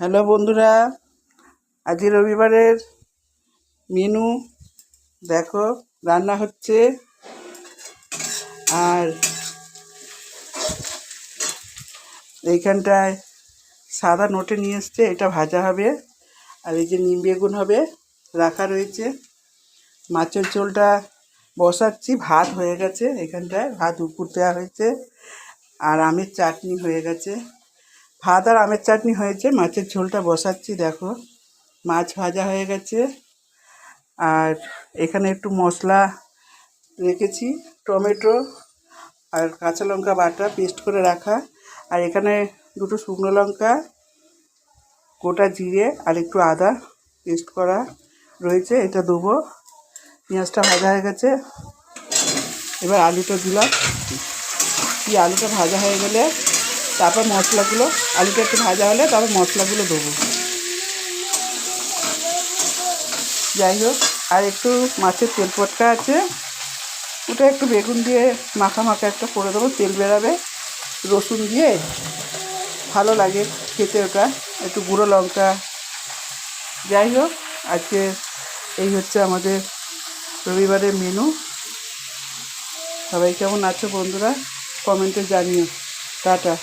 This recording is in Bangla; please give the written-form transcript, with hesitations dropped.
হ্যালো বন্ধুরা, আজ রবিবারের মেনু দেখো, রান্না হচ্ছে। আর এইখানটায় সাদা নোটে নিয়ে এসছে, এটা ভাজা হবে। আর এই যে নিম বেগুন হবে, রাখা রয়েছে। মাছের ঝোলটা বসাচ্ছি, ভাত হয়ে গেছে, এখানটায় ভাত উপর দেওয়া হয়েছে। আর আমের চাটনি হয়ে গেছে। ভাত আর আমের চাটনি হয়েছে, মাছের ঝোলটা বসাচ্ছি। দেখো, মাছ ভাজা হয়ে গেছে। আর এখানে একটু মশলা রেখেছি, টমেটো আর কাঁচা লঙ্কা বাটা পেস্ট করে রাখা। আর এখানে দুটো শুকনো লঙ্কা, গোটা জিরে আর একটু আদা পেস্ট করা রয়েছে, এটা দেবো। পেঁয়াজটা ভাজা হয়ে গেছে, এবার আলুটা দিলাম। আলুটা ভাজা হয়ে গেলে তারপর মশলাগুলো, আলুটা একটু ভাজা হলে তারপর মশলাগুলো দেবো। যাই হোক, আর একটু মাছের তেল পটকা আছে, ওটা একটু বেগুন দিয়ে মাখা মাখা একটা করে দেবো, তেল বেরাবে। রসুন দিয়ে ভালো লাগে খেতে ওটা, একটু গুঁড়ো লঙ্কা। যাই হোক, আজকে এই হচ্ছে আমাদের রবিবারের মেনু। সবাই কেমন আছো বন্ধুরা, কমেন্টে জানিও। টাটা।